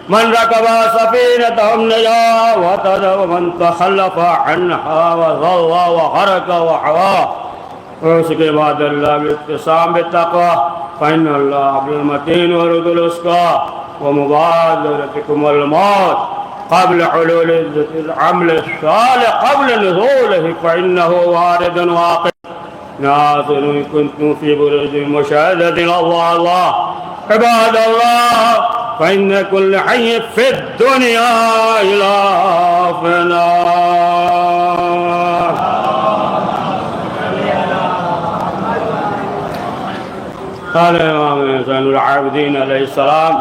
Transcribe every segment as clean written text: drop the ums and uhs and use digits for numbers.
من ركب سفينتهم نجا ومن تخلف عنها وظل وغرق وحوى. اور اس کے بعد اللہ بالاعتصام بالتقوى فإن الله عبد المتين ورد الأسقى ومبادرتكم الموت قبل حلول العمل الصالح قبل نزوله فإنه وارد واقع. ناظر إن كنتم في برج مشاهدة الله عباد الله فإن كل حي في الدنيا إله فناء. قال الإمام زين العابدين عليه السلام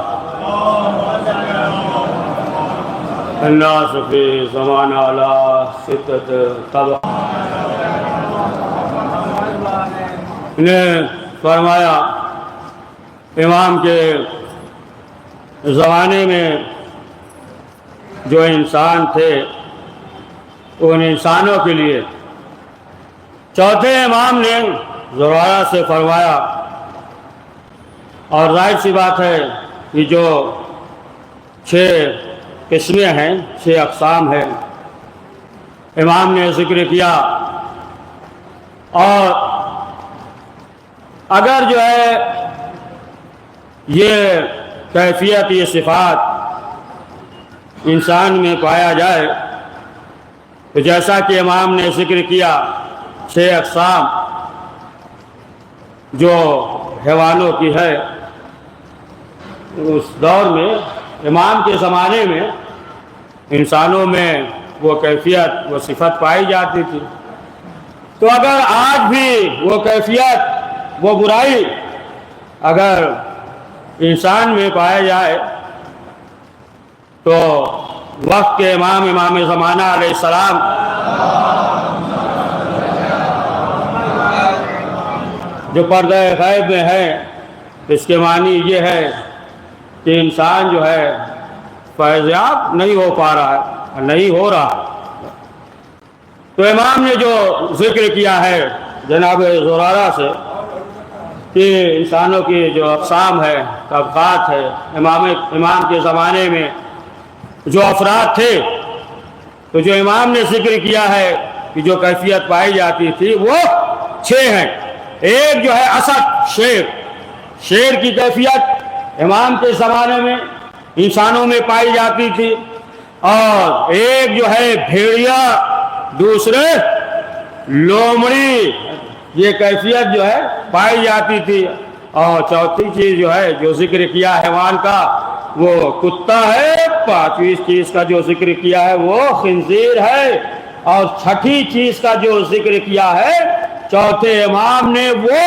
الناس في زمان على 6 طبق. نے فرمایا امام کے زمانے میں جو انسان تھے ان انسانوں کے لیے چوتھے امام نے زرارہ سے فرمایا، اور ظاہر سی بات ہے کہ جو 6 قسمیں ہیں، 6 اقسام ہیں، امام نے ذکر کیا. اور اگر جو ہے یہ کیفیت، یہ صفات انسان میں پایا جائے تو جیسا کہ امام نے ذکر کیا 6 اقسام جو حیوانوں کی ہے، اس دور میں امام کے زمانے میں انسانوں میں وہ کیفیت، وہ صفت پائی جاتی تھی. تو اگر آج بھی وہ کیفیت، وہ برائی اگر انسان میں پایا جائے تو وقت کے امام زمانہ علیہ السلام جو پردہ غیب میں ہے، اس کے معنی یہ ہے کہ انسان جو ہے فیضیاب نہیں ہو پا رہا ہے، نہیں ہو رہا. تو امام نے جو ذکر کیا ہے جناب زرارہ سے کہ انسانوں کی جو اقسام ہے، طبقات ہے، امام کے زمانے میں جو افراد تھے، تو جو امام نے ذکر کیا ہے کہ جو کیفیت پائی جاتی تھی وہ 6 ہیں. ایک جو ہے اسد، شیر کی کیفیت امام کے زمانے میں انسانوں میں پائی جاتی تھی، اور ایک جو ہے بھیڑیا، دوسرے لومڑی، یہ کیفیت جو ہے پائی جاتی تھی. اور چوتھی چیز جو ہے جو ذکر کیا حیوان کا وہ کتا ہے. 5ویں چیز کا جو ذکر کیا ہے وہ خنزیر ہے. اور 6ٹھی چیز کا جو ذکر کیا ہے چوتھے امام نے وہ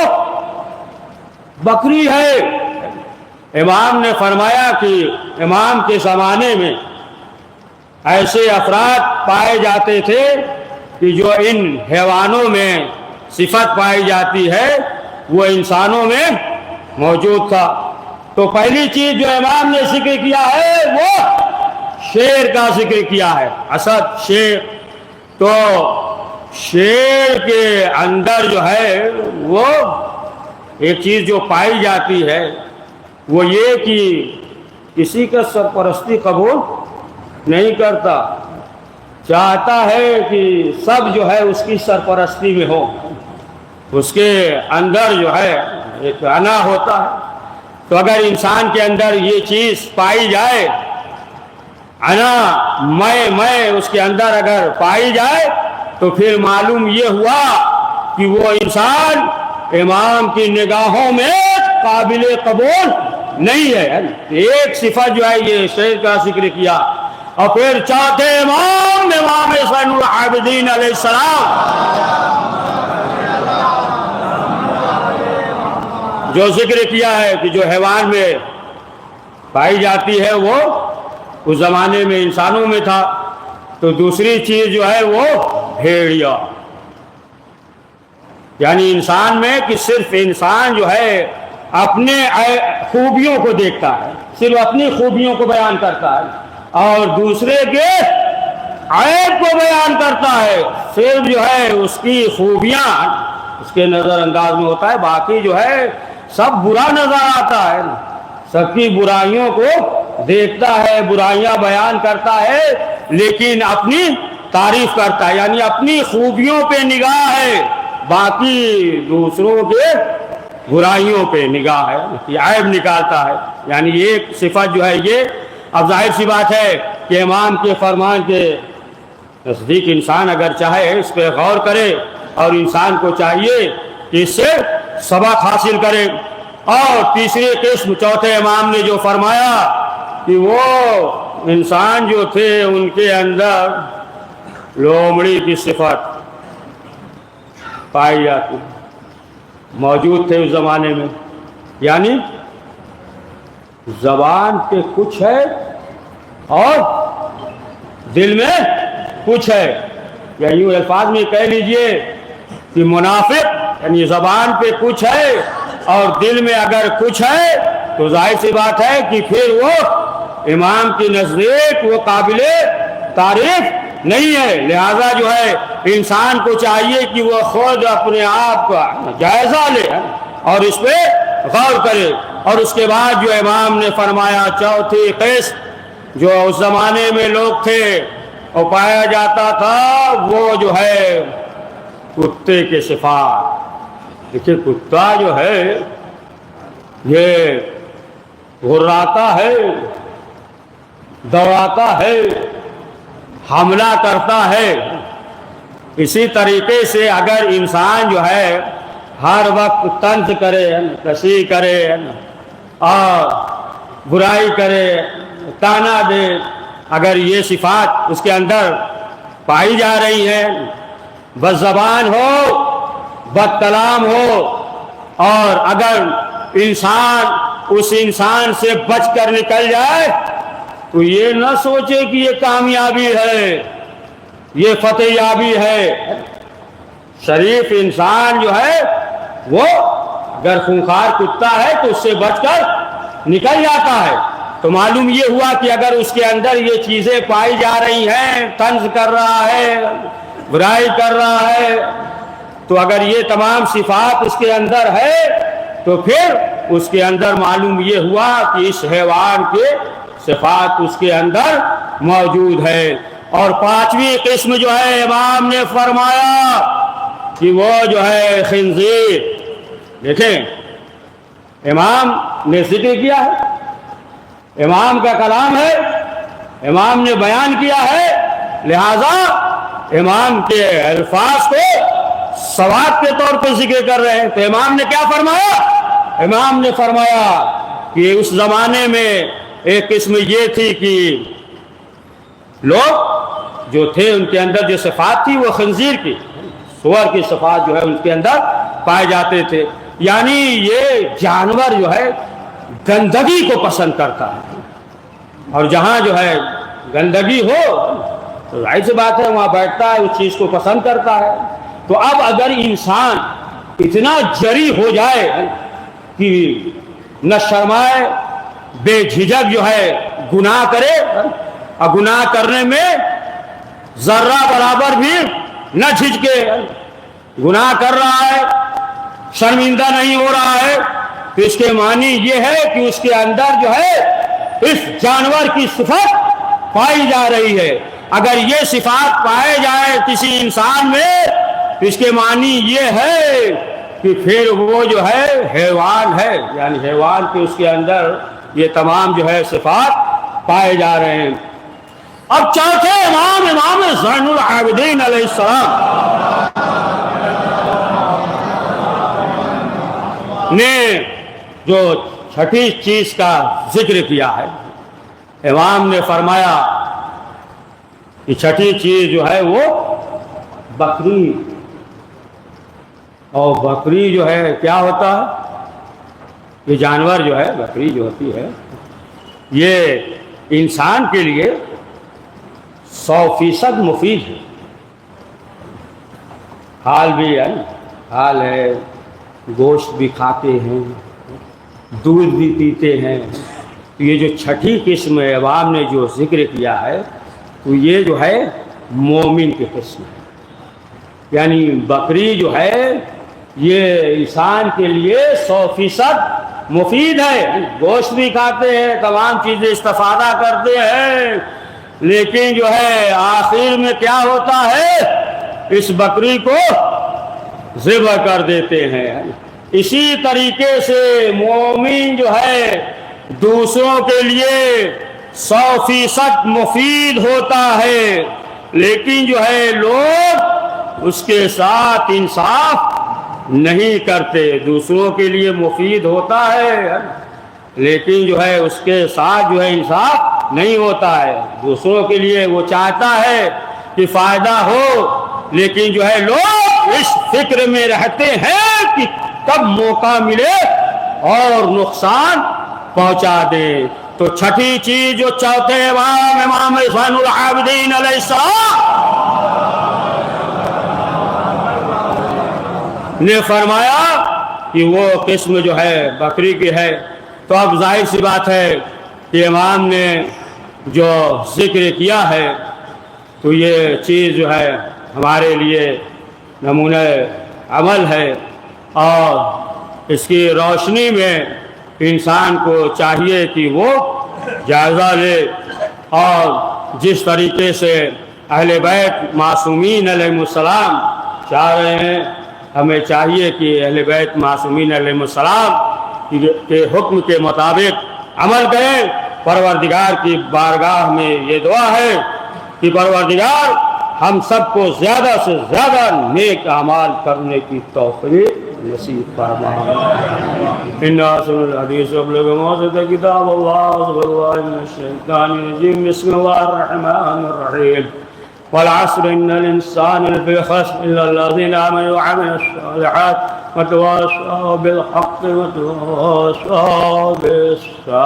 بکری ہے. امام نے فرمایا کہ امام کے زمانے میں ایسے افراد پائے جاتے تھے کہ جو ان حیوانوں میں صفت پائی جاتی ہے وہ انسانوں میں موجود تھا. تو پہلی چیز جو امام نے ذکر کیا ہے وہ شیر کا ذکر کیا ہے، اسد، شیر. تو شیر کے اندر جو ہے وہ ایک چیز جو پائی جاتی ہے وہ یہ کہ کسی کا سرپرستی قبول نہیں کرتا، چاہتا ہے کہ سب جو ہے اس کی سرپرستی میں ہو. اس کے اندر جو ہے ایک انا ہوتا ہے. تو اگر انسان کے اندر یہ چیز پائی جائے، انا، میں اس کے اندر اگر پائی جائے تو پھر معلوم یہ ہوا کہ وہ انسان امام کی نگاہوں میں قابل قبول نہیں ہے. ایک صفت جو ہے یہ شیر کا ذکر کیا. اور پھر چوتھے امام زین العابدین علیہ السلام جو ذکر کیا ہے کہ جو حیوان میں پائی جاتی ہے وہ اس زمانے میں انسانوں میں تھا. تو دوسری چیز جو ہے وہ بھیڑیا، یعنی انسان میں کہ صرف انسان جو ہے اپنے خوبیوں کو دیکھتا ہے، صرف اپنی خوبیوں کو بیان کرتا ہے، اور دوسرے کے عیب کو بیان کرتا ہے. صرف جو ہے اس کی خوبیاں اس کے نظر انداز میں ہوتا ہے، باقی جو ہے سب برا نظر آتا ہے، سب کی برائیوں کو دیکھتا ہے، برائیاں بیان کرتا ہے، لیکن اپنی تعریف کرتا ہے، یعنی اپنی خوبیوں پہ نگاہ ہے، باقی دوسروں کے برائیوں پہ نگاہ ہے، یہ عیب نکالتا ہے۔ یعنی ایک صفت جو ہے یہ، اب ظاہر سی بات ہے کہ امام کے فرمان کے نزدیک انسان اگر چاہے اس پہ غور کرے، اور انسان کو چاہیے کہ اس سے سبق حاصل کرے۔ اور تیسری قسم چوتھے امام نے جو فرمایا کہ وہ انسان جو تھے ان کے اندر لومڑی کی صفت پائی جاتی، موجود تھے اس زمانے میں، یعنی زبان پہ کچھ ہے اور دل میں کچھ ہے، یا یوں الفاظ میں کہہ لیجئے کہ منافق یعنی زبان پہ کچھ ہے اور دل میں اگر کچھ ہے تو ظاہر سی بات ہے کہ پھر وہ امام کے نزدیک وہ قابل تعریف نہیں ہے۔ لہذا جو ہے انسان کو چاہیے کہ وہ خود اپنے آپ کا جائزہ لے اور اس پہ غور کرے۔ اور اس کے بعد جو امام نے فرمایا چوتھی قسم جو اس زمانے میں لوگ تھے اور پایا جاتا تھا، وہ جو ہے کتے کے صفات۔ دیکھیے کتا جو ہے یہ غراتا ہے، دوڑاتا ہے، حملہ کرتا ہے۔ اسی طریقے سے اگر انسان جو ہے ہر وقت طنز کرے، کشی کرے اور برائی کرے، تانا دے، اگر یہ صفات اس کے اندر پائی جا رہی ہیں، بد زبان ہو، بد کلام ہو، اور اگر انسان اس انسان سے بچ کر نکل جائے تو یہ نہ سوچے کہ یہ کامیابی ہے، یہ فتح یابی ہے۔ شریف انسان جو ہے وہ اگر خونخوار کتا ہے تو اس سے بچ کر نکل جاتا ہے۔ تو معلوم یہ ہوا کہ اگر اس کے اندر یہ چیزیں پائی جا رہی ہیں، طنز کر رہا ہے، برائی کر رہا ہے، تو اگر یہ تمام صفات اس کے اندر ہے تو پھر اس کے اندر معلوم یہ ہوا کہ اس حیوان کے صفات اس کے اندر موجود ہے۔ اور پانچویں قسم جو ہے امام نے فرمایا کہ وہ جو ہے خنزیر۔ دیکھیں امام نے ذکر کیا ہے، امام کا کلام ہے، امام نے بیان کیا ہے، لہذا امام کے الفاظ کو ثواب کے طور پر ذکر کر رہے ہیں۔ تو امام نے کیا فرمایا؟ امام نے فرمایا کہ اس زمانے میں ایک قسم یہ تھی کہ لوگ جو تھے ان کے اندر جو صفات تھی وہ خنزیر کی، سور کی صفات جو ہے ان کے اندر پائے جاتے تھے۔ یعنی یہ جانور جو ہے گندگی کو پسند کرتا ہے، اور جہاں جو ہے گندگی ہو تو ظاہر سی بات ہے وہاں بیٹھتا ہے، اس چیز کو پسند کرتا ہے۔ تو اب اگر انسان اتنا جری ہو جائے کہ نہ شرمائے، بے جھجک جو ہے گناہ کرے، اور گناہ کرنے میں ذرہ برابر بھی نہ جھجکے، گناہ کر رہا ہے، شرمندہ نہیں ہو رہا ہے، تو اس کے معنی یہ ہے کہ اس کے اندر جو ہے اس جانور کی صفت پائی جا رہی ہے۔ اگر یہ صفات پائے جائے کسی انسان میں تو اس کے معنی یہ ہے کہ پھر وہ جو ہے حیوان ہے، یعنی حیوان کے اس کے اندر یہ تمام جو ہے صفات پائے جا رہے ہیں۔ اب چوتھے امام زین العابدین علیہ السلام نے جو چھٹی چیز کا ذکر کیا ہے، امام نے فرمایا کہ چھٹی چیز جو ہے وہ بکری۔ اور بکری جو ہے کیا ہوتا ہے؟ یہ جانور جو ہے بکری جو ہوتی ہے یہ انسان کے لیے 100% مفید ہے۔ حال بھی ہے، حال ہے، گوشت بھی کھاتے ہیں، دودھ بھی پیتے ہیں۔ یہ جو چھٹی قسم امام نے جو ذکر کیا ہے تو یہ جو ہے مومن کی قسم ہے، یعنی بکری جو ہے یہ انسان کے لیے 100% مفید ہے، گوشت بھی کھاتے ہیں، تمام چیزیں استفادہ کرتے ہیں، لیکن جو ہے آخر میں کیا ہوتا ہے، اس بکری کو ذبح کر دیتے ہیں۔ اسی طریقے سے مومن جو ہے دوسروں کے لیے 100% مفید ہوتا ہے، لیکن جو ہے لوگ اس کے ساتھ انصاف نہیں کرتے۔ دوسروں کے لیے مفید ہوتا ہے لیکن جو ہے اس کے ساتھ جو ہے انصاف نہیں ہوتا ہے۔ دوسروں کے لیے وہ چاہتا ہے کہ فائدہ ہو، لیکن جو ہے لوگ اس فکر میں رہتے ہیں کہ کب موقع ملے اور نقصان پہنچا دے۔ تو چھٹی چیز جو چوتھے امام زین العابدین علیہ السلام نے فرمایا کہ وہ قسم جو ہے بکری کی ہے۔ تو اب ظاہر سی بات ہے کہ امام نے جو ذکر کیا ہے تو یہ چیز جو ہے ہمارے لیے نمونہ عمل ہے، اور اس کی روشنی میں انسان کو چاہیے کہ وہ جائزہ لے، اور جس طریقے سے اہل بیت معصومین علیہ السلام چاہ رہے ہیں، ہمیں چاہیے کہ اہل بیت معصومین علیہ السلام کے حکم کے مطابق عمل کریں۔ پروردگار کی بارگاہ میں یہ دعا ہے کہ پروردگار ہم سب کو زیادہ سے زیادہ نیک اعمال کرنے کی توفیق نصیب فرما۔ ان احسن الحدیث ابلغ ما کتاب اللہ صلی اللہ من الشیطان الرجیم بسم اللہ الرحمن الرحیم والعصر ان الانسان لفی خسر الا الذین آمنوا وعملوا الصالحات وتواصوا بالحق وتواصوا بالصبر۔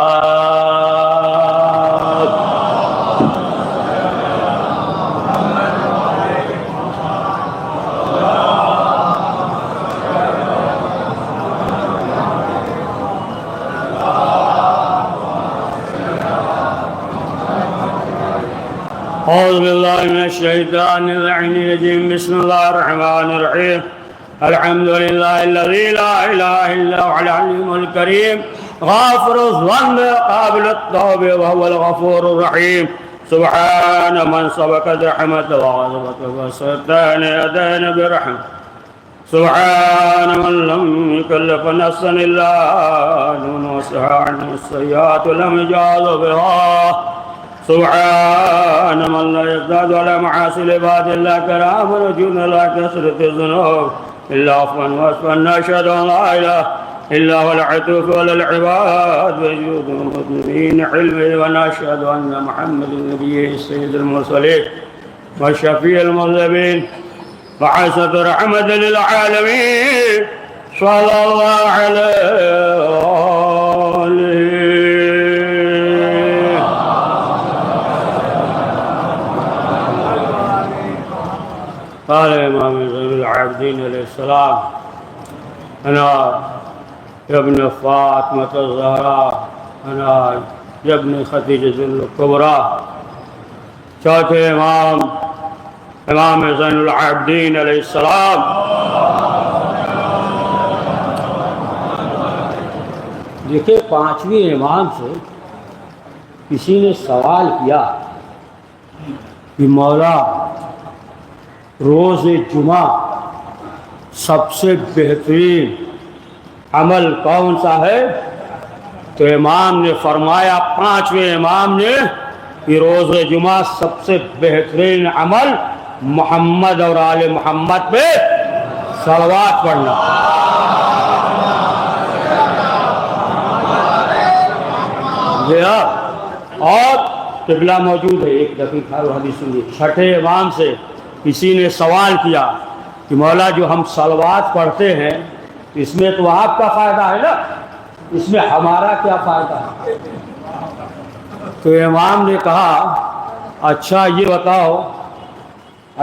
اعوذ باللہ من الشیطان الرجیم بسم اللہ الرحمن الرحیم الحمد للہ الذی لا الہ الا هو العلیم الکریم غافر الذنب قابل التوب وهو الغفور الرحیم سبحان من سبقت رحمت وغضبت وستان ادان برحمت سبحان من لم يكلف نفسا الا نون وسع عنه السيئات لم يجاز بها سبحان من لا يزداد على معاصي العباد الا كرام رجل لا كثرة الذنوب الا عفوا واسفا نشهد ان لا اله الا هو العطوف على العباد وجود المذنبين علمه ونشهد ان محمد النبي سيد المرسلين والشفيع المذنبين وحسب رحمة للعالمين صلى الله عليه وآله قال امام زین العابدین علیہ السلام انا ابن فاطمة الزہرا انا ابن خدیجہ الکبریٰ۔ چوتھے امام زین العابدین علیہ السلام دیکھیں، پانچویں امام سے کسی نے سوال کیا کہ مولا روز جمعہ سب سے بہترین عمل کون سا ہے؟ تو امام نے فرمایا، پانچویں امام نے، کہ روز جمعہ سب سے بہترین عمل محمد اور آل محمد پہ صلوات پڑھنا۔ اور قبلہ موجود ہے، ایک دقیقہ حدیث سنیے۔ چھٹے امام سے کسی نے سوال کیا کہ مولا جو ہم صلوات پڑھتے ہیں اس میں تو آپ کا فائدہ ہے نا، اس میں ہمارا کیا فائدہ ہے؟ تو امام نے کہا اچھا یہ بتاؤ،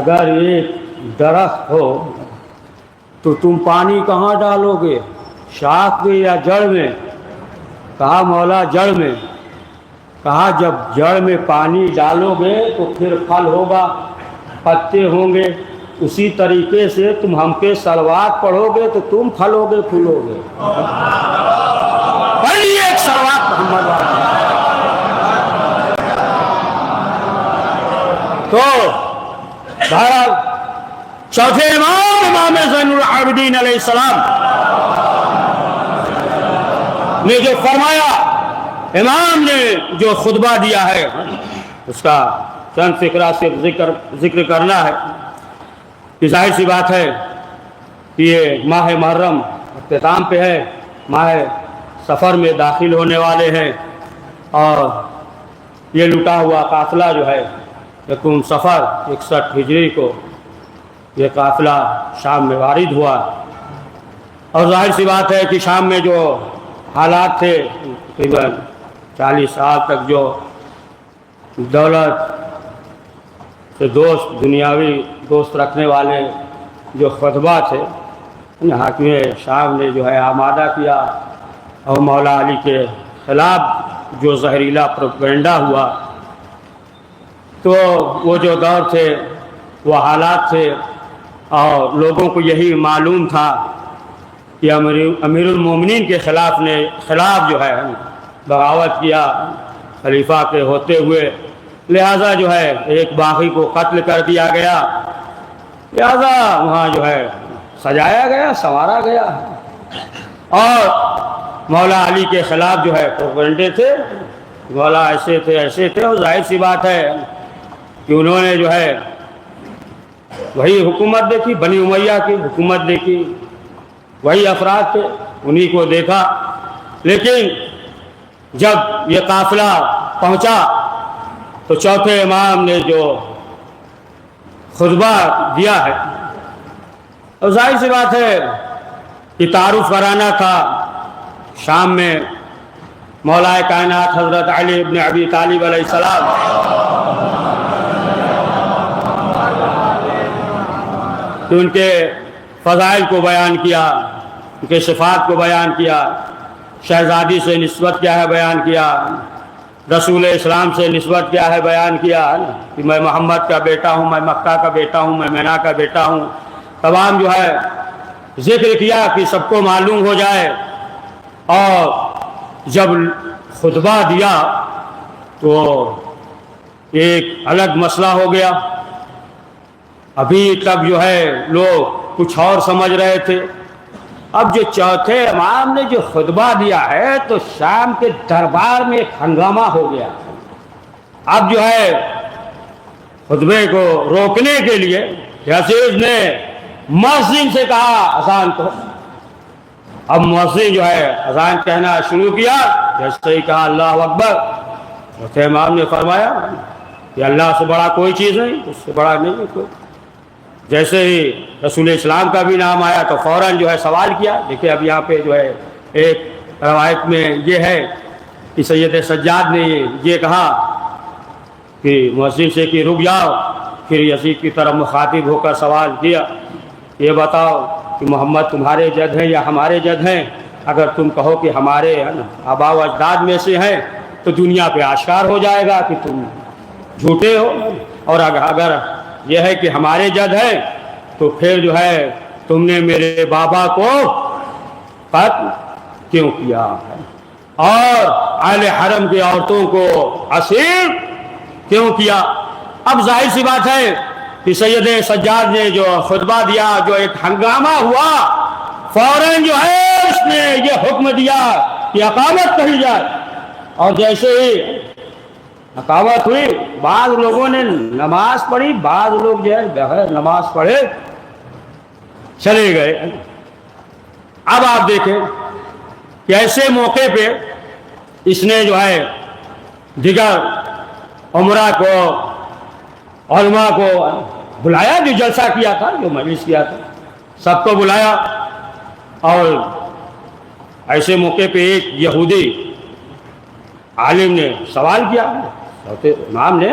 اگر ایک درخت ہو تو تم پانی کہاں ڈالو گے، شاخ میں یا جڑ میں؟ کہا مولا جڑ میں۔ کہا جب جڑ میں پانی ڈالو گے تو پھر پھل ہوگا، پتے ہوں گے، اسی طریقے سے تم ہم پہ صلوات پڑھو گے تو تم پھلو گے پھولو گے۔ محمد تو بہرحال چوتھے امام زین العابدین علیہ السلام نے جو فرمایا، امام نے جو خطبہ دیا ہے اس کا چند فقرہ سے ذکر کرنا ہے کہ ظاہر سی بات ہے کہ یہ ماہ محرم اختتام پہ ہے، ماہ سفر میں داخل ہونے والے ہیں، اور یہ لٹا ہوا قافلہ جو ہے یکم سفر 61 ہجری کو یہ قافلہ شام میں وارد ہوا، اور ظاہر سی بات ہے کہ شام میں جو حالات تھے، تقریباً 40 سال تک جو دولت سے دنیاوی دوست رکھنے والے جو خطبہ تھے، حاکم شام نے جو ہے آمادہ کیا، اور مولا علی کے خلاف جو زہریلا پروپیگنڈا ہوا، تو وہ جو دور تھے، وہ حالات تھے، اور لوگوں کو یہی معلوم تھا کہ امیر المومنین کے خلاف جو ہے بغاوت کیا خلیفہ کے ہوتے ہوئے، لہذا جو ہے ایک باغی کو قتل کر دیا گیا، لہذا وہاں جو ہے سجایا گیا، سنوارا گیا، اور مولا علی کے خلاف جو ہے پروپیگنڈے تھے، مولا ایسے تھے، اور ظاہر سی بات ہے کہ انہوں نے جو ہے وہی حکومت دیکھی، بنی امیہ کی حکومت دیکھی، وہی افراد تھے، انہی کو دیکھا، لیکن جب یہ قافلہ پہنچا تو چوتھے امام نے جو خطبہ دیا ہے، اور ظاہر سی بات ہے کہ تعارف کرانا تھا شام میں مولا کائنات حضرت علی ابن ابی طالب علیہ السلام، تو ان کے فضائل کو بیان کیا، ان کے صفات کو بیان کیا، شہزادی سے نسبت کیا ہے بیان کیا، رسول اسلام سے نسبت کیا ہے بیان کیا، کہ میں محمد کا بیٹا ہوں، میں مکہ کا بیٹا ہوں، میں مینا کا بیٹا ہوں، تمام جو ہے ذکر کیا کہ سب کو معلوم ہو جائے۔ اور جب خطبہ دیا تو ایک الگ مسئلہ ہو گیا، ابھی تک جو ہے لوگ کچھ اور سمجھ رہے تھے، اب جو چوتھے امام نے جو خطبہ دیا ہے تو شام کے دربار میں ایک ہنگامہ ہو گیا۔ اب جو ہے خطبے کو روکنے کے لیے یزید نے مؤذن سے کہا اذان کو، اب مؤذن جو ہے اذان کہنا شروع کیا، جیسے ہی کہا اللہ اکبر، چوتھے امام نے فرمایا کہ اللہ سے بڑا کوئی چیز نہیں، اس سے بڑا نہیں ہے کوئی۔ جیسے ہی رسول اسلام کا بھی نام آیا تو فوراً جو ہے سوال کیا۔ دیکھیں اب یہاں پہ جو ہے ایک روایت میں یہ ہے کہ سید سجاد نے یہ کہا کہ مؤذن سے کہ رک جاؤ، پھر یزید کی طرف مخاطب ہو کر سوال کیا، یہ بتاؤ کہ محمد تمہارے جد ہیں یا ہمارے جد ہیں؟ اگر تم کہو کہ ہمارے آبا و اجداد میں سے ہیں تو دنیا پہ آشکار ہو جائے گا کہ تم جھوٹے ہو، اور اگر یہ ہے کہ ہمارے جد ہیں تو پھر جو ہے تم نے میرے بابا کو قتل کیوں کیا ہے، اور اہل حرم کی عورتوں کو اسیر کیوں کیا؟ اب ظاہر سی بات ہے کہ سید سجاد نے جو خطبہ دیا، جو ایک ہنگامہ ہوا، فوراً جو ہے اس نے یہ حکم دیا کہ اقامت کہی جائے، اور جیسے ہی اقامت ہوئی بعض لوگوں نے نماز پڑھی، بعض لوگ جو ہے بغیر نماز پڑھے چلے گئے۔ اب آپ دیکھیں کہ ایسے موقع پہ اس نے جو ہے دیگر عمرہ کو، علماء کو بلایا، جو جلسہ کیا تھا، جو مجلس کیا تھا، سب کو بلایا، اور ایسے موقع پہ ایک یہودی عالم نے سوال کیا، چوتھے امام نے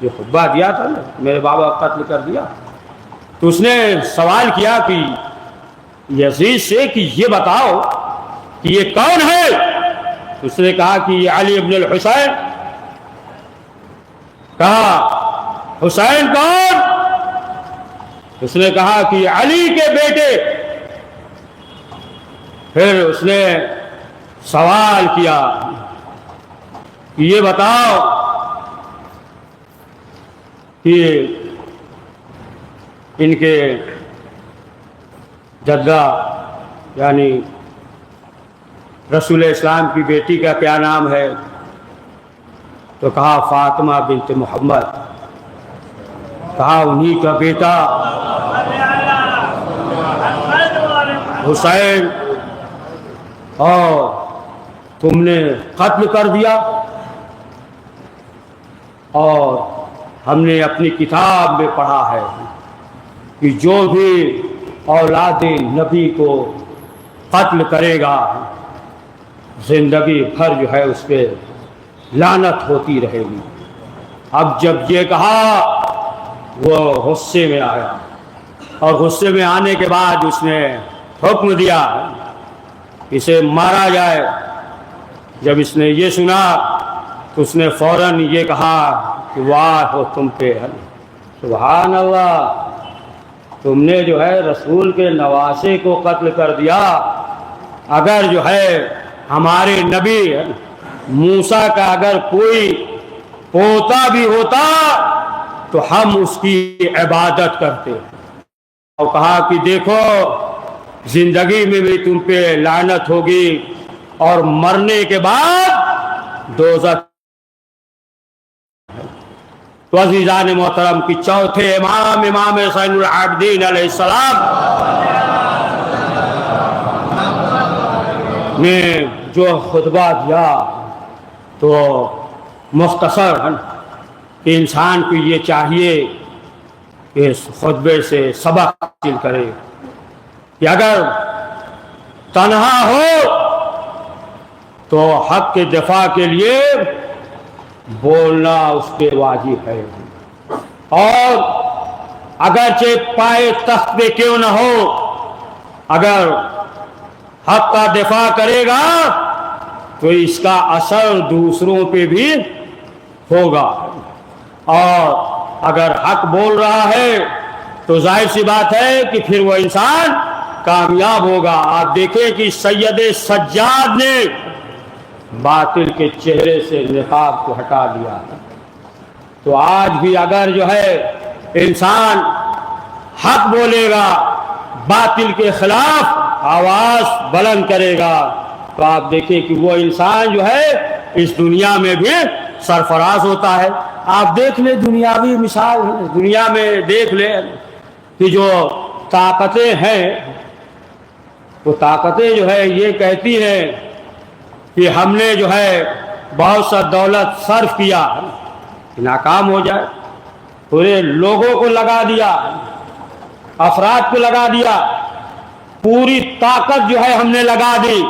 جو خطبہ دیا تھا نا، میرے بابا قتل کر دیا، تو اس نے سوال کیا کہ یزید سے کہ یہ بتاؤ کہ یہ کون ہے؟ اس نے کہا کہ یہ علی ابن الحسین۔ کہا حسین کون؟ اس نے کہا کہ علی کے بیٹے۔ پھر اس نے سوال کیا یہ بتاؤ کہ ان کے جدہ یعنی رسول اسلام کی بیٹی کا کیا نام ہے؟ تو کہا فاطمہ بنت محمد. کہا انہی کا بیٹا حسین اور تم نے قتل کر دیا. اور ہم نے اپنی کتاب میں پڑھا ہے کہ جو بھی اولاد نبی کو قتل کرے گا زندگی بھر جو ہے اس پہ لعنت ہوتی رہے گی. اب جب یہ کہا وہ غصے میں آیا اور غصے میں آنے کے بعد اس نے حکم دیا اسے مارا جائے. جب اس نے یہ سنا تو اس نے فوراً یہ کہا کہ واہ ہو تم پہ. سبحان اللہ، تم نے جو ہے رسول کے نواسے کو قتل کر دیا. اگر جو ہے ہمارے نبی موسیٰ کا اگر کوئی پوتا بھی ہوتا تو ہم اس کی عبادت کرتے. اور کہا کہ دیکھو زندگی میں بھی تم پہ لعنت ہوگی اور مرنے کے بعد دوزخ. تو عزیزان محترم کی چوتھے امام حسین العابدین علیہ السلام نے جو خطبہ دیا تو مختصر کہ انسان کو یہ چاہیے کہ اس خطبے سے سبق حاصل کرے کہ اگر تنہا ہو تو حق کے دفاع کے لیے بولنا اس پہ واجب ہے. اور اگرچہ پائے تخت پہ کیوں نہ ہو اگر حق کا دفاع کرے گا تو اس کا اثر دوسروں پہ بھی ہوگا. اور اگر حق بول رہا ہے تو ظاہر سی بات ہے کہ پھر وہ انسان کامیاب ہوگا. آپ دیکھیں کہ سید سجاد نے باطل کے چہرے سے نقاب کو ہٹا دیا. تو آج بھی اگر جو ہے انسان حق بولے گا باطل کے خلاف آواز بلند کرے گا تو آپ دیکھیں کہ وہ انسان جو ہے اس دنیا میں بھی سرفراز ہوتا ہے. آپ دیکھ لیں دنیاوی مثال دنیا میں دیکھ لیں کہ جو طاقتیں ہیں وہ طاقتیں جو ہے یہ کہتی ہیں کہ ہم نے جو ہے بہت سا دولت صرف کیا ناکام ہو جائے. پورے لوگوں کو لگا دیا افراد کو لگا دیا پوری طاقت جو ہے ہم نے لگا دی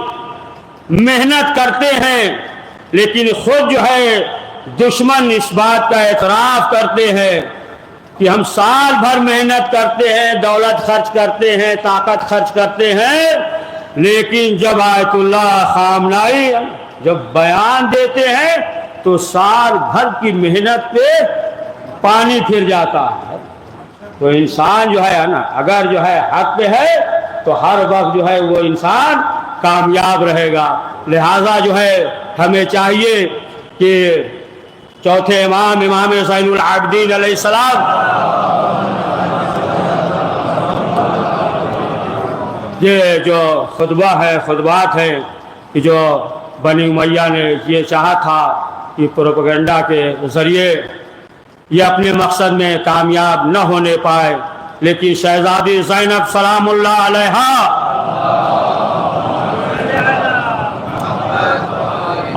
محنت کرتے ہیں لیکن خود جو ہے دشمن اس بات کا اعتراف کرتے ہیں کہ ہم سال بھر محنت کرتے ہیں دولت خرچ کرتے ہیں طاقت خرچ کرتے ہیں لیکن جب آیت اللہ خامنائی جب بیان دیتے ہیں تو سال بھر کی محنت پہ پانی پھر جاتا ہے. تو انسان جو ہے نا اگر جو ہے حق پہ ہے تو ہر وقت جو ہے وہ انسان کامیاب رہے گا. لہذا جو ہے ہمیں چاہیے کہ چوتھے امام حسین العابدین علیہ السلام یہ جو خطبہ ہے خطبات ہیں کہ جو بنی امیہ نے یہ چاہا تھا کہ پروپیگنڈا کے ذریعے یہ اپنے مقصد میں کامیاب نہ ہونے پائے لیکن شہزادی زینب سلام اللہ علیہا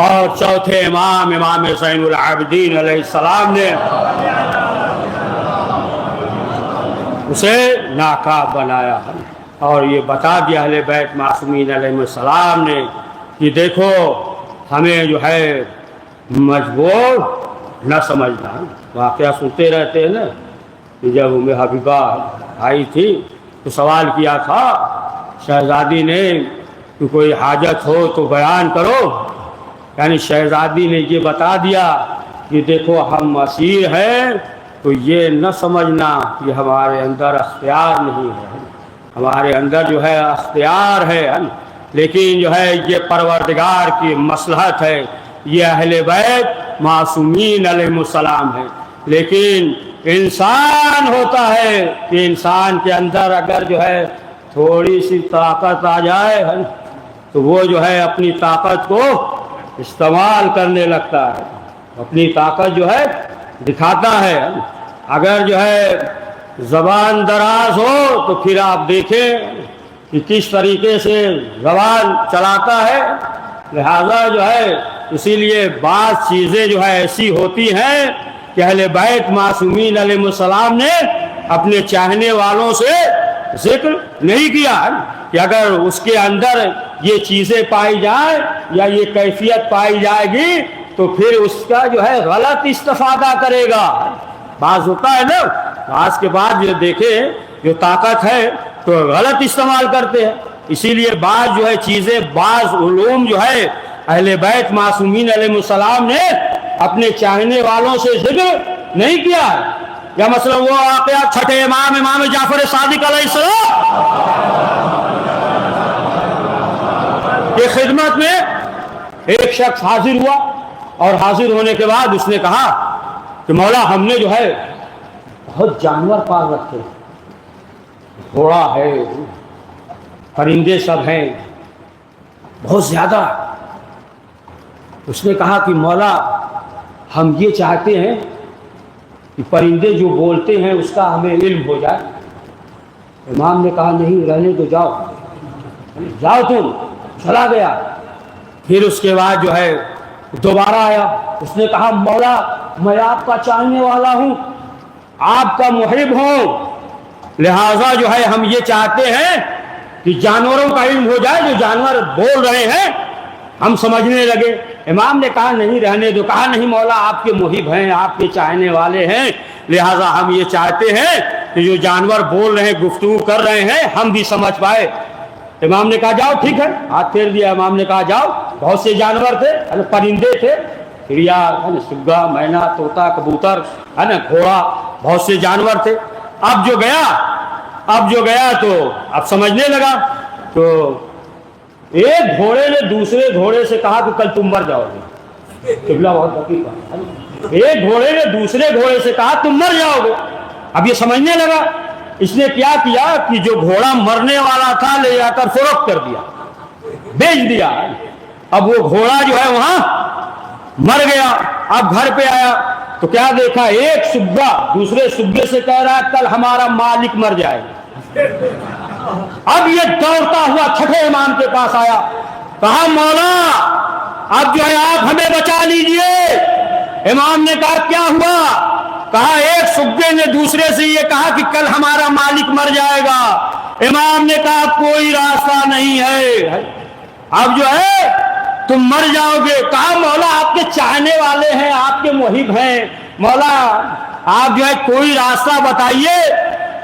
اور چوتھے امام حسین العابدین علیہ السلام نے اسے ناکام بنایا اور یہ بتا دیا اہل بیت معصومین علیہ السلام نے کہ دیکھو ہمیں جو ہے مجبور نہ سمجھنا. واقعہ سنتے رہتے ہیں نا کہ جب حبیبہ آئی تھی تو سوال کیا تھا شہزادی نے کہ کوئی حاجت ہو تو بیان کرو. یعنی شہزادی نے یہ بتا دیا کہ دیکھو ہم اسیر ہیں تو یہ نہ سمجھنا کہ ہمارے اندر اختیار نہیں ہے ہمارے اندر جو ہے اختیار ہے لیکن جو ہے یہ پروردگار کی مصلحت ہے. یہ اہل بیت معصومین علیہ السلام ہیں. لیکن انسان ہوتا ہے کہ انسان کے اندر اگر جو ہے تھوڑی سی طاقت آ جائے تو وہ جو ہے اپنی طاقت کو استعمال کرنے لگتا ہے, اپنی طاقت جو ہے دکھاتا ہے. اگر جو ہے زبان دراز ہو تو پھر آپ دیکھیں کہ کس طریقے سے زبان چلاتا ہے. لہذا جو ہے اسی لیے بعض چیزیں جو ہے ایسی ہوتی ہیں کہ اہل بیت معصومین علیہ السلام نے اپنے چاہنے والوں سے ذکر نہیں کیا کہ اگر اس کے اندر یہ چیزیں پائی جائیں یا یہ کیفیت پائی جائے گی تو پھر اس کا جو ہے غلط استفادہ کرے گا. بعض ہوتا ہے نا, آج کے بعد جو دیکھے جو طاقت ہے تو غلط استعمال کرتے ہیں. اسی لیے بعض جو ہے چیزیں, بعض علوم جو ہے اہل بیت معصومین علیہ السلام نے اپنے چاہنے والوں سے ذکر نہیں کیا ہے. یا مثلا وہ واقعہ چھٹے امام جعفر صادق علیہ السلام کی خدمت میں ایک شخص حاضر ہوا, اور حاضر ہونے کے بعد اس نے کہا کہ مولا ہم نے جو ہے بہت جانور پال رکھے, گھوڑا ہے, پرندے سب ہیں, بہت زیادہ. اس نے کہا کہ مولا ہم یہ چاہتے ہیں کہ پرندے جو بولتے ہیں اس کا ہمیں علم ہو جائے. امام نے کہا نہیں رہنے دو, جاؤ تم. چلا گیا. پھر اس کے بعد جو ہے دوبارہ آیا, اس نے کہا مولا میں آپ کا چاہنے والا ہوں, آپ کا محب ہوں, لہذا جو ہے ہم یہ چاہتے ہیں کہ جانوروں کا علم ہو جائے, جو جانور بول رہے ہیں ہم سمجھنے لگے. امام نے کہا نہیں رہنے دو. کہا نہیں مولا آپ کے محب ہیں, آپ کے چاہنے والے ہیں, لہذا ہم یہ چاہتے ہیں کہ جو جانور بول رہے ہیں, گفتگو کر رہے ہیں, ہم بھی سمجھ پائے. امام نے کہا جاؤ ٹھیک ہے, ہاتھ پھیر دیا. امام نے کہا جاؤ. بہت سے جانور تھے, پرندے تھے, چڑیا, سگا, مینا, طوطا, کبوتر, ہے نا, گھوڑا, بہت سے جانور تھے. اب جو گیا تو اب سمجھنے لگا. تو ایک گھوڑے نے دوسرے گھوڑے سے کہا کہ کل تم مر جاؤ گے. قبلہ بہت حقیقت. ایک گھوڑے نے دوسرے گھوڑے سے کہا تم مر جاؤ گے. اب یہ سمجھنے لگا. اس نے کیا کیا کہ جو گھوڑا مرنے والا تھا لے جا کر فروخت کر دیا, بیچ دیا. اب وہ گھوڑا جو ہے وہاں مر گیا. اب گھر پہ آیا تو کیا دیکھا, ایک سگا دوسرے سگے سے کہہ رہا ہے کل ہمارا مالک مر جائے گا. اب یہ دوڑتا ہوا چھٹے امام کے پاس آیا, کہا مولا اب جو ہے آپ ہمیں بچا لیجئے. امام نے کہا کیا ہوا؟ کہا ایک سگے نے دوسرے سے یہ کہا کہ کل ہمارا مالک مر جائے گا. امام نے کہا کوئی راستہ نہیں ہے, اب جو ہے تم مر جاؤ گے. کہا مولا آپ کے چاہنے والے ہیں, آپ کے محب ہیں, مولا آپ جو ہے کوئی راستہ بتائیے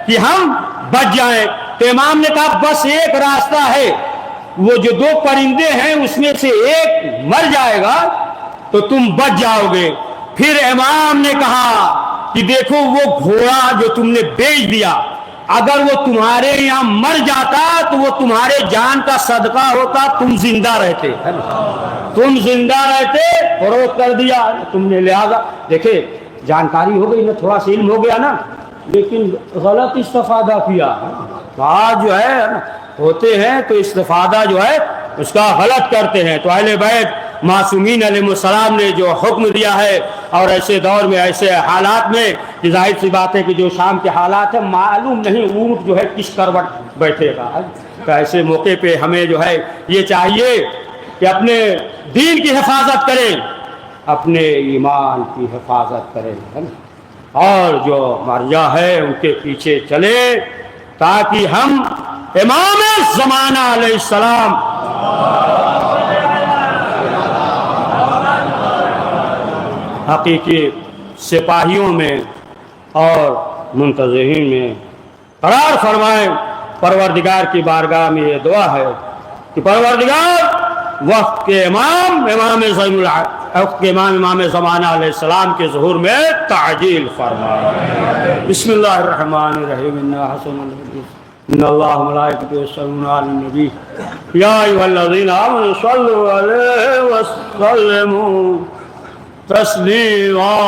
کہ ہم بچ جائیں. تو امام نے کہا بس ایک راستہ ہے, وہ جو دو پرندے ہیں اس میں سے ایک مر جائے گا تو تم بچ جاؤ گے. پھر امام نے کہا کہ دیکھو وہ گھوڑا جو تم نے بیچ دیا, اگر وہ تمہارے یہاں مر جاتا تو وہ تمہارے جان کا صدقہ ہوتا, تم زندہ رہتے, فروخت کر دیا تم نے. لہذا دیکھے جانکاری ہو گئی نا, تھوڑا سا علم ہو گیا نا, لیکن غلط استفادہ کیا. آج جو ہے ہوتے ہیں تو استفادہ جو ہے اس کا غلط کرتے ہیں. تو اہل بیت معصومین علیہ السلام نے جو حکم دیا ہے, اور ایسے دور میں ایسے حالات میں کہ ظاہر سی بات ہے کہ جو شام کے حالات ہیں معلوم نہیں اونٹ جو ہے کس کروٹ بیٹھے گا. تو ایسے موقع پہ ہمیں جو ہے یہ چاہیے کہ اپنے دین کی حفاظت کریں, اپنے ایمان کی حفاظت کریں, اور جو مرجع ہے ان کے پیچھے چلے, تاکہ ہم امام زمانہ علیہ السلام حقیقی سپاہیوں میں اور منتظرین میں قرار فرمائیں. پروردگار کی بارگاہ میں یہ دعا ہے کہ پروردگار وقت کے امام زمانہ علیہ السلام کے ظہور میں تعجیل فرمائے. بسم اللہ الرحمن الرحیم. ان اللہ ملائکتہ یصلون علی النبی یا ایھا الذین آمنوا صلوا علیہ وسلموا تسلیما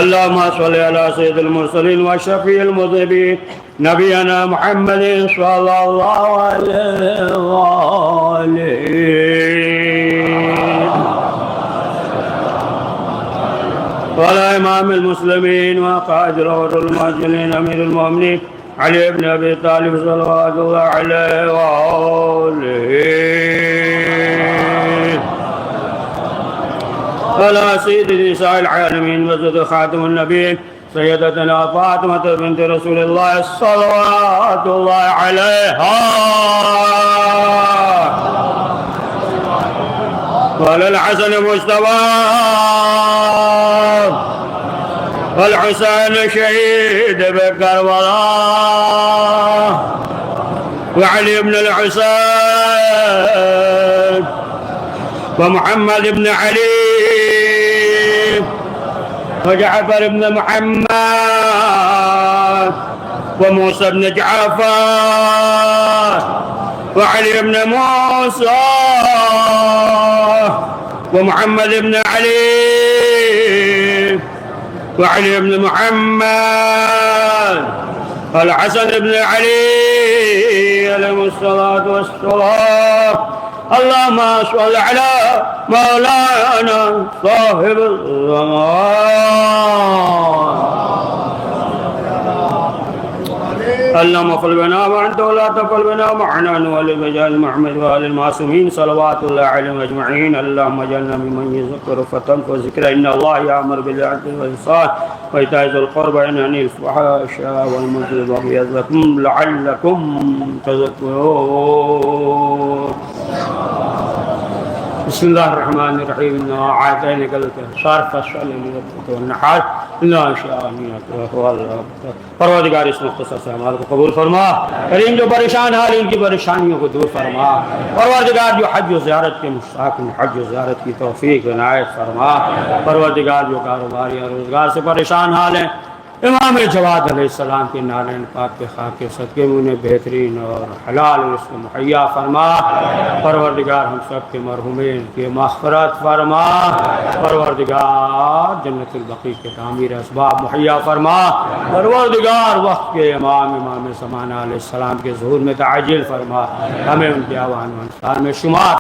اللهم صل على سيد المرسلين وشفيع المذنبين نبينا محمد صلى الله عليه وآله وعلى إمام المسلمين وقائد الغر المهاجرين أمير المؤمنين علي بن أبي طالب صلوات الله عليه وآله وعلى سيد نساء العالمين وزد خاتم النبيين سيدتنا فاطمة بنت رسول الله صلوات الله عليها وعلى الحسن المصطفى والحسين شهيد بكربلاء وعلي بن الحسين ومحمد بن علي وجعفر بن محمد وموسى بن جعفر وعلي بن موسى ومحمد بن علي وعلي بن محمد والحسن بن علي عليهم الصلاة والسلام اللهم صل على مولانا صاحب الزمان اللهم اغفر لنا وانت ولا تغفر لنا معنا نولي بجاه محمد وآل المعصومين صلوات الله عليهم اجمعين اللهم اجعلنا ممن يذكر فتنفع ذكره ان الله يأمر بالعدل والإحسان وإيتاء ذي القربى وينهى عن الفحشاء والمنكر والبغي يعظكم لعلكم تذكرون بسم الله الرحمن الرحيم إنا أعطيناك الكوثر فصل لربك والنحر إلا إن شاء الله پروردگار اس مختصر سے ہمارے کو قبول فرما کریم جو پریشان حال ان کی پریشانیوں کو دور فرما پروردگار جو حج و زیارت کے مشتاق ہیں حج و زیارت کی توفیق عنایت فرما پروردگار جو کاروباری اور روزگار سے پریشان حال ہیں امام جواد علیہ السلام کے نارائن پاک کے خاک کے صدقے میں انہیں بہترین اور حلال رزق مہیا فرما پروردگار ہم سب کے مرحومین کی مغفرت فرما پروردگار جنت البقیع کے تعمیر اسباب مہیا فرما پروردگار وقت کے امام زمانہ علیہ السلام کے ظہور میں تعجیل فرما ہمیں ان کے آوان و انصار میں شمار